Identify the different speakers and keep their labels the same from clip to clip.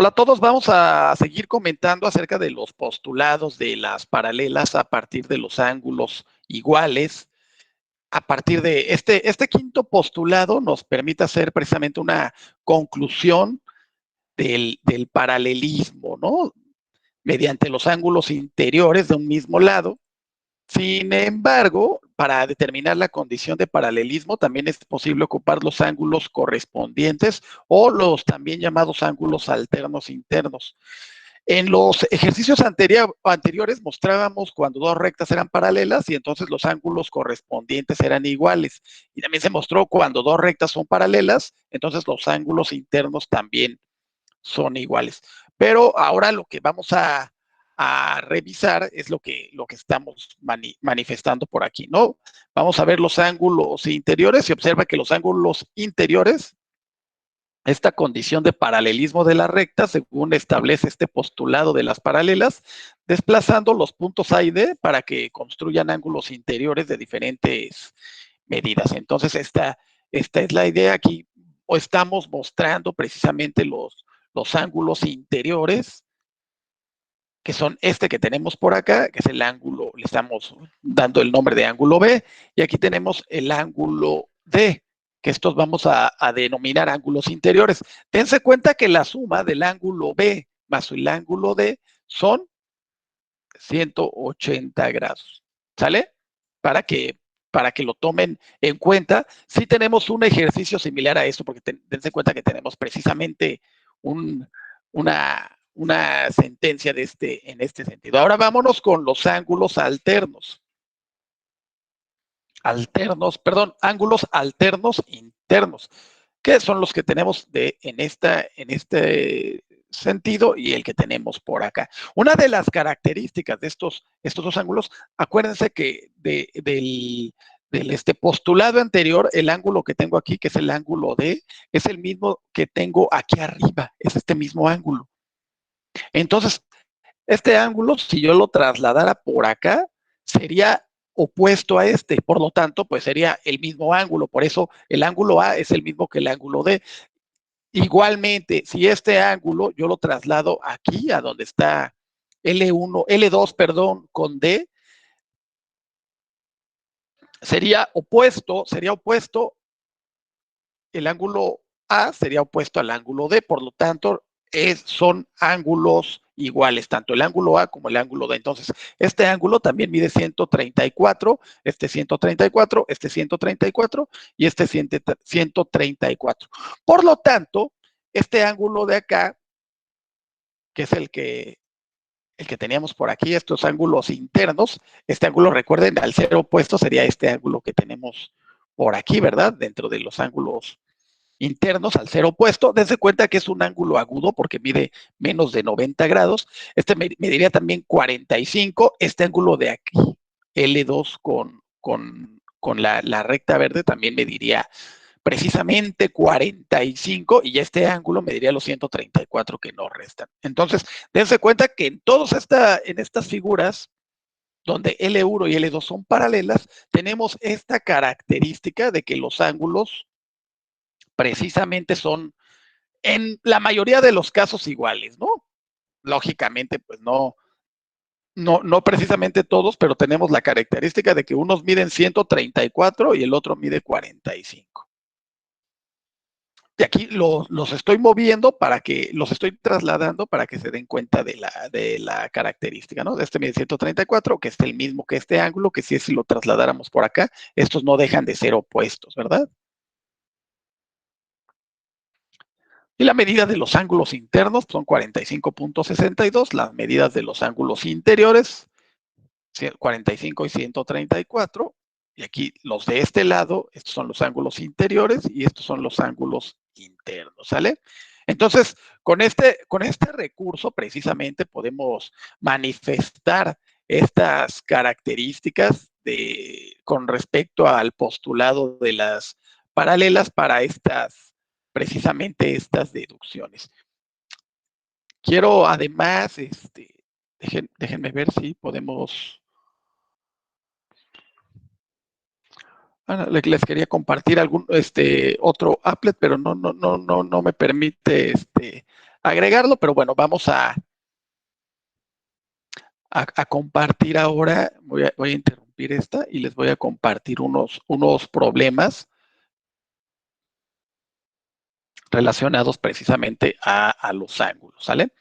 Speaker 1: Hola a todos, vamos a seguir comentando acerca de los postulados de las paralelas a partir de los ángulos iguales. A partir de este quinto postulado nos permite hacer precisamente una conclusión del paralelismo, ¿no? Mediante los ángulos interiores de un mismo lado. Sin embargo, para determinar la condición de paralelismo también es posible ocupar los ángulos correspondientes o los también llamados ángulos alternos internos. En los ejercicios anteriores mostrábamos cuando dos rectas eran paralelas y entonces los ángulos correspondientes eran iguales. Y también se mostró cuando dos rectas son paralelas, entonces los ángulos internos también son iguales. Pero ahora lo que vamos a revisar es lo que estamos manifestando por aquí, ¿no? Vamos a ver los ángulos interiores y observa que los ángulos interiores, esta condición de paralelismo de la recta, según establece este postulado de las paralelas, desplazando los puntos A y D para que construyan ángulos interiores de diferentes medidas. Entonces, esta es la idea aquí, o estamos mostrando precisamente los ángulos interiores, que son este que tenemos por acá, que es el ángulo, le estamos dando el nombre de ángulo B, y aquí tenemos el ángulo D, que estos vamos a denominar ángulos interiores. Dense cuenta que la suma del ángulo B más el ángulo D son 180 grados, ¿sale? Para que lo tomen en cuenta. Si tenemos un ejercicio similar a esto, porque dense cuenta que tenemos precisamente una sentencia en este sentido. Ahora vámonos con los ángulos alternos. Ángulos alternos internos, que son los que tenemos en este sentido y el que tenemos por acá. Una de las características de estos dos ángulos, acuérdense que del postulado anterior, el ángulo que tengo aquí, que es el ángulo D, es el mismo que tengo aquí arriba, es este mismo ángulo. Entonces, este ángulo, si yo lo trasladara por acá, sería opuesto a este, por lo tanto, pues sería el mismo ángulo, por eso el ángulo A es el mismo que el ángulo D. Igualmente, si este ángulo yo lo traslado aquí, a donde está L2, perdón, con D, sería opuesto, el ángulo A sería opuesto al ángulo D, por lo tanto, son ángulos iguales, tanto el ángulo A como el ángulo D. Entonces, este ángulo también mide 134, este 134, este 134 y este 134. Por lo tanto, este ángulo de acá, que es el que teníamos por aquí, estos ángulos internos, este ángulo, recuerden, al ser opuesto sería este ángulo que tenemos por aquí, ¿verdad? Dentro de los ángulos internos, al ser opuesto, dense cuenta que es un ángulo agudo porque mide menos de 90 grados. Este mediría también 45, este ángulo de aquí, L2 con la recta verde, también mediría precisamente 45 y ya este ángulo mediría los 134 que nos restan. Entonces, dense cuenta que en estas figuras, donde L1 y L2 son paralelas, tenemos esta característica de que los ángulos precisamente son en la mayoría de los casos iguales, ¿no? Lógicamente, pues no precisamente todos, pero tenemos la característica de que unos miden 134 y el otro mide 45. Y aquí los estoy moviendo los estoy trasladando para que se den cuenta de la característica, ¿no? Este mide 134, que es el mismo que este ángulo, que si lo trasladáramos por acá, estos no dejan de ser opuestos, ¿verdad? Y la medida de los ángulos internos son 45.62, las medidas de los ángulos interiores, 45 y 134, y aquí los de este lado, estos son los ángulos interiores y estos son los ángulos internos, ¿sale? Entonces, con este recurso precisamente podemos manifestar estas características con respecto al postulado de las paralelas para precisamente estas deducciones. Quiero además, déjenme ver si podemos. Les quería compartir otro applet, pero no me permite agregarlo, pero bueno, vamos a compartir ahora, voy a interrumpir esta y les voy a compartir unos problemas relacionados precisamente a los ángulos, ¿sale?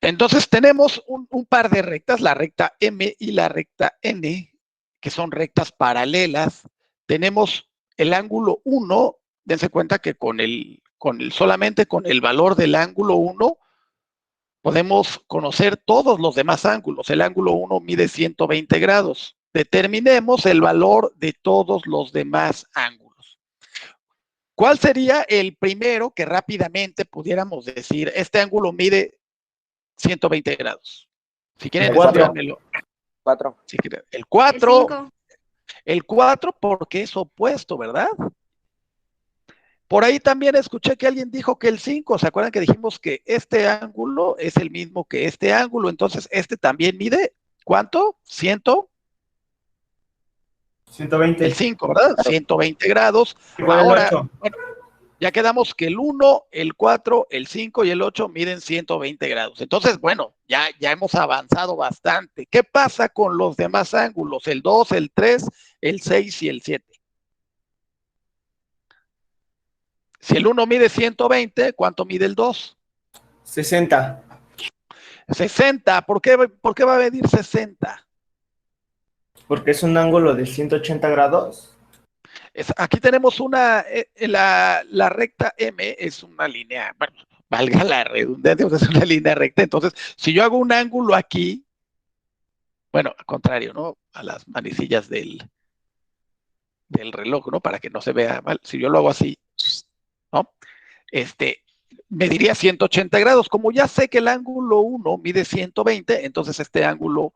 Speaker 1: Entonces tenemos un par de rectas, la recta M y la recta N, que son rectas paralelas. Tenemos el ángulo 1, dense cuenta que solamente con el valor del ángulo 1 podemos conocer todos los demás ángulos. El ángulo 1 mide 120 grados. Determinemos el valor de todos los demás ángulos. ¿Cuál sería el primero que rápidamente pudiéramos decir, este ángulo mide 120 grados? Si quieren, escríbanmelo.
Speaker 2: 4.
Speaker 1: Si quieren, el 4. El 4 porque es opuesto, ¿verdad? Por ahí también escuché que alguien dijo que el 5, ¿se acuerdan que dijimos que este ángulo es el mismo que este ángulo? Entonces, este también mide, ¿cuánto?
Speaker 3: 120.
Speaker 1: El 5, ¿verdad? 120 grados. Ahora, bueno, ya quedamos que el 1, el 4, el 5 y el 8 miden 120 grados. Entonces, bueno, ya hemos avanzado bastante. ¿Qué pasa con los demás ángulos? El 2, el 3, el 6 y el 7. Si el 1 mide 120, ¿cuánto mide el 2?
Speaker 3: 60.
Speaker 1: 60. ¿Por qué va a medir 60?
Speaker 3: Porque es un ángulo de 180 grados.
Speaker 1: Aquí tenemos la recta M es una línea, bueno, valga la redundancia, es una línea recta. Entonces, si yo hago un ángulo aquí, bueno, al contrario, ¿no? A las manecillas del reloj, ¿no? Para que no se vea mal. Si yo lo hago así, ¿no? Mediría 180 grados. Como ya sé que el ángulo 1 mide 120, entonces este ángulo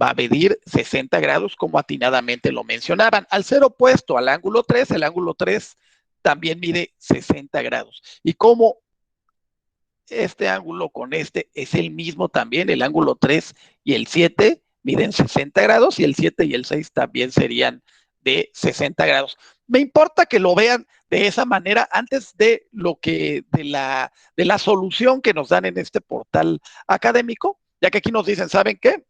Speaker 1: va a medir 60 grados, como atinadamente lo mencionaban. Al ser opuesto al ángulo 3, el ángulo 3 también mide 60 grados. Y como este ángulo con este es el mismo también, el ángulo 3 y el 7 miden 60 grados y el 7 y el 6 también serían de 60 grados. Me importa que lo vean de esa manera antes de la solución que nos dan en este portal académico, ya que aquí nos dicen, ¿saben qué?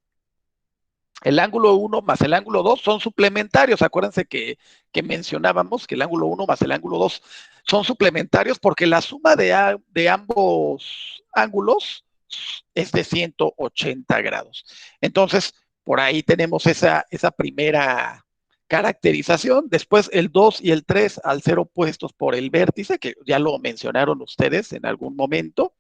Speaker 1: El ángulo 1 más el ángulo 2 son suplementarios. Acuérdense que mencionábamos que el ángulo 1 más el ángulo 2 son suplementarios porque la suma de ambos ángulos es de 180 grados. Entonces, por ahí tenemos esa primera caracterización. Después, el 2 y el 3, al ser opuestos por el vértice, que ya lo mencionaron ustedes en algún momento,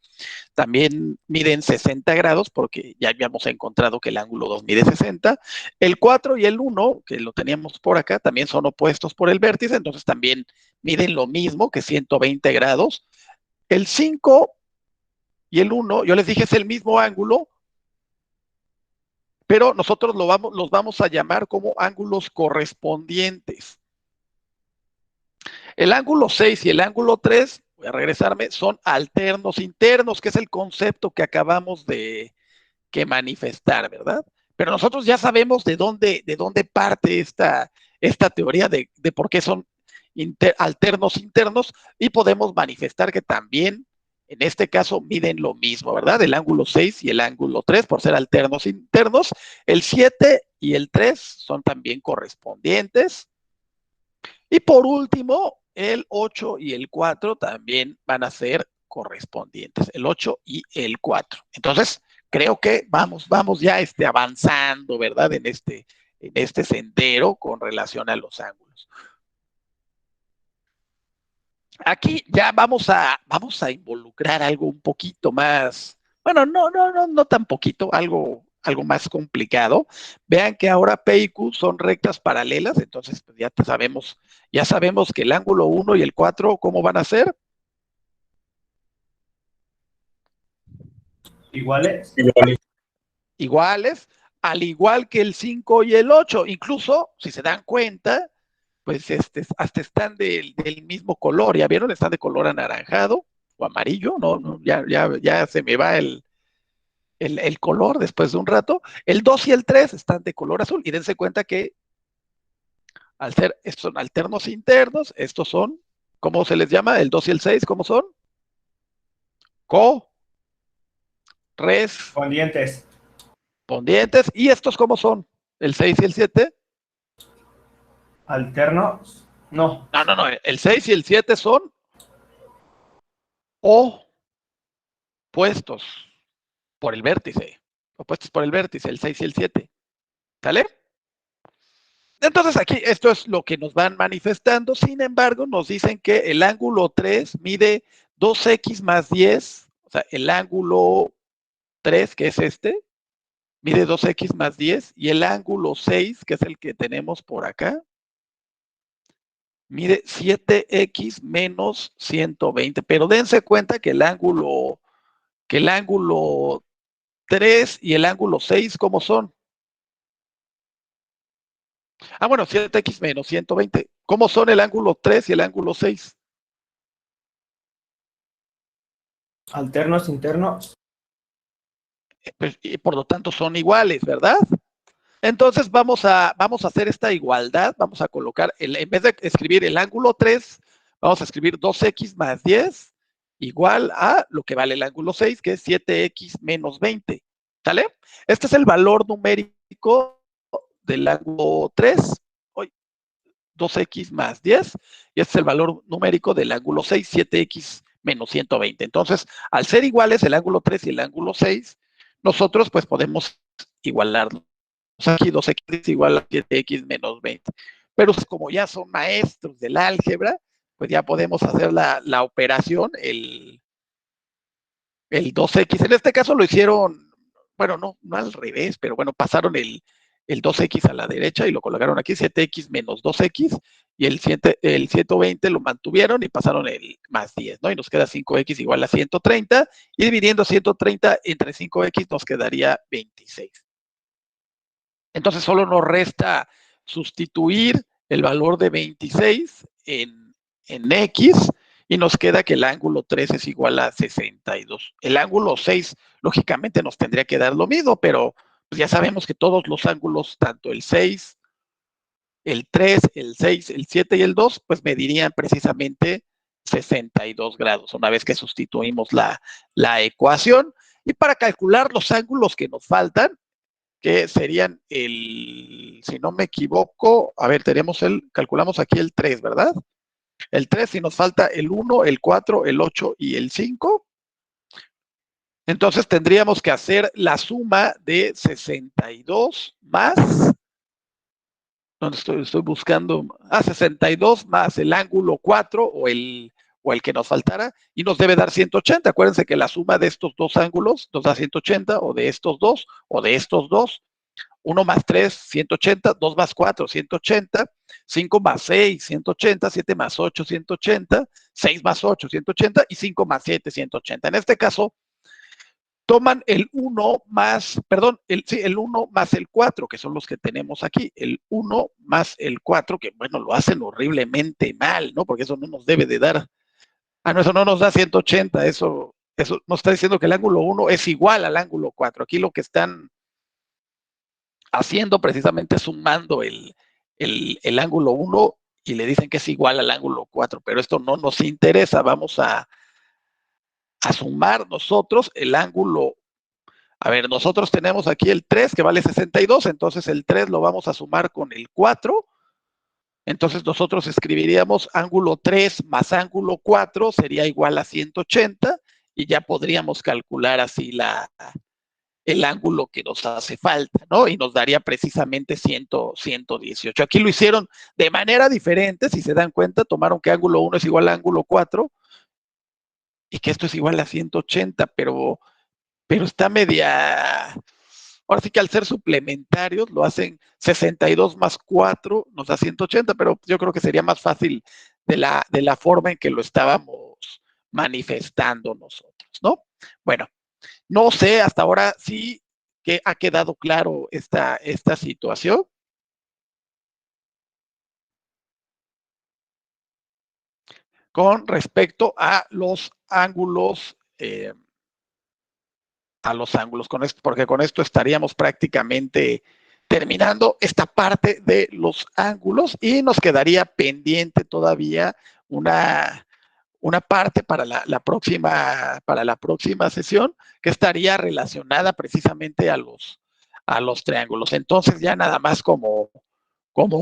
Speaker 1: también miden 60 grados porque ya habíamos encontrado que el ángulo 2 mide 60. El 4 y el 1, que lo teníamos por acá, también son opuestos por el vértice, entonces también miden lo mismo que 120 grados. El 5 y el 1, yo les dije, es el mismo ángulo, pero nosotros los vamos a llamar como ángulos correspondientes. El ángulo 6 y el ángulo 3, voy a regresarme, son alternos internos, que es el concepto que acabamos de manifestar, ¿verdad? Pero nosotros ya sabemos de dónde parte esta teoría de por qué son alternos internos y podemos manifestar que también en este caso miden lo mismo, ¿verdad? El ángulo 6 y el ángulo 3 por ser alternos internos. El 7 y el 3 son también correspondientes. Y por último, el 8 y el 4 también van a ser correspondientes, el 8 y el 4. Entonces, creo que vamos ya avanzando, ¿verdad? En este sendero con relación a los ángulos. Aquí ya vamos a involucrar algo un poquito más, bueno, no tan poquito, algo más complicado. Vean que ahora P y Q son rectas paralelas, entonces pues ya sabemos que el ángulo 1 y el 4, ¿cómo van a ser?
Speaker 3: Iguales.
Speaker 1: Iguales, al igual que el 5 y el 8. Incluso, si se dan cuenta, pues hasta están del mismo color, ¿ya vieron? Están de color anaranjado o amarillo, no, ya se me va el color después de un rato. El 2 y el 3 están de color azul y dense cuenta que al ser, estos son alternos internos, estos son, ¿cómo se les llama? El 2 y el 6, ¿cómo son?
Speaker 3: Correspondientes.
Speaker 1: ¿Y estos cómo son? ¿El 6 y el 7?
Speaker 3: Alternos. No.
Speaker 1: No. El 6 y el 7 son opuestos por el vértice. Opuestos por el vértice, el 6 y el 7. ¿Sale? Entonces aquí esto es lo que nos van manifestando. Sin embargo, nos dicen que el ángulo 3 mide 2x más 10. O sea, el ángulo 3, que es este, mide 2x más 10. Y el ángulo 6, que es el que tenemos por acá, mide 7x menos 120. Pero dense cuenta que el ángulo 3 y el ángulo 6, ¿cómo son? Bueno, 7x menos 120. ¿Cómo son el ángulo 3 y el ángulo 6?
Speaker 3: Alternos, internos.
Speaker 1: Pues, y por lo tanto son iguales, ¿verdad? Entonces vamos a hacer esta igualdad, vamos a colocar, en vez de escribir el ángulo 3, vamos a escribir 2x más 10 igual a lo que vale el ángulo 6, que es 7x menos 20. ¿Sale? Este es el valor numérico del ángulo 3, 2x más 10, y este es el valor numérico del ángulo 6, 7x menos 120. Entonces, al ser iguales el ángulo 3 y el ángulo 6, nosotros pues podemos igualarlo. Aquí 2x es igual a 7x menos 20. Pero como ya son maestros del álgebra, pues ya podemos hacer la operación, el 2x. En este caso lo hicieron, bueno, no al revés, pero bueno, pasaron el 2x a la derecha y lo colocaron aquí, 7x menos 2x, y el 120 lo mantuvieron y pasaron el más 10, ¿no? Y nos queda 5x igual a 130, y dividiendo 130 entre 5x nos quedaría 26. Entonces solo nos resta sustituir el valor de 26 en x, y nos queda que el ángulo 3 es igual a 62. El ángulo 6, lógicamente, nos tendría que dar lo mismo, pero pues ya sabemos que todos los ángulos, tanto el 6, el 3, el 6, el 7 y el 2, pues medirían precisamente 62 grados, una vez que sustituimos la ecuación. Y para calcular los ángulos que nos faltan, que serían si no me equivoco, a ver, calculamos aquí el 3, ¿verdad? El 3, si nos falta el 1, el 4, el 8 y el 5, entonces tendríamos que hacer la suma de 62 más, ¿dónde estoy buscando? 62 más el ángulo 4 o el que nos faltara, y nos debe dar 180. Acuérdense que la suma de estos dos ángulos nos da 180, o de estos dos, o de estos dos. 1 más 3, 180, 2 más 4, 180, 5 más 6, 180, 7 más 8, 180, 6 más 8, 180 y 5 más 7, 180. En este caso, toman el 1 más, perdón, el 1 más el 4, que son los que tenemos aquí. El 1 más el 4, que bueno, lo hacen horriblemente mal, ¿no? Porque eso no nos debe de dar. No, eso no nos da 180, eso nos está diciendo que el ángulo 1 es igual al ángulo 4. Aquí lo que están haciendo precisamente sumando el ángulo 1 y le dicen que es igual al ángulo 4, pero esto no nos interesa. Vamos a sumar nosotros el ángulo. A ver, nosotros tenemos aquí el 3 que vale 62, entonces el 3 lo vamos a sumar con el 4. Entonces nosotros escribiríamos ángulo 3 más ángulo 4 sería igual a 180, y ya podríamos calcular así el ángulo que nos hace falta, ¿no? Y nos daría precisamente 118. Aquí lo hicieron de manera diferente, si se dan cuenta, tomaron que ángulo 1 es igual a ángulo 4 y que esto es igual a 180, pero está media. Ahora sí que al ser suplementarios lo hacen 62 más 4, nos da 180, pero yo creo que sería más fácil de la forma en que lo estábamos manifestando nosotros, ¿no? Bueno, no sé hasta ahora si que ha quedado claro esta situación. Con respecto a los ángulos, porque con esto estaríamos prácticamente terminando esta parte de los ángulos, y nos quedaría pendiente todavía una una parte para la próxima sesión que estaría relacionada precisamente a los triángulos. Entonces, ya nada más como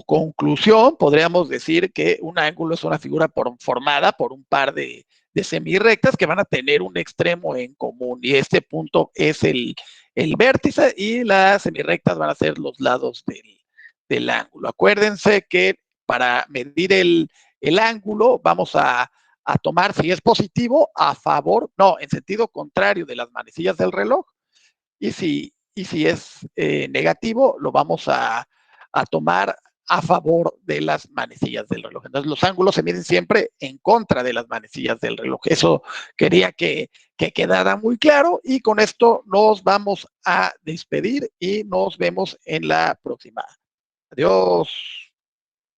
Speaker 1: conclusión, podríamos decir que un ángulo es una figura formada por un par de semirrectas que van a tener un extremo en común, y este punto es el vértice, y las semirrectas van a ser los lados del ángulo. Acuérdense que para medir el ángulo vamos a tomar, si es positivo, a favor, no, en sentido contrario de las manecillas del reloj, y si es negativo, lo vamos a tomar a favor de las manecillas del reloj. Entonces, los ángulos se miden siempre en contra de las manecillas del reloj. Eso quería que quedara muy claro, y con esto nos vamos a despedir y nos vemos en la próxima. Adiós.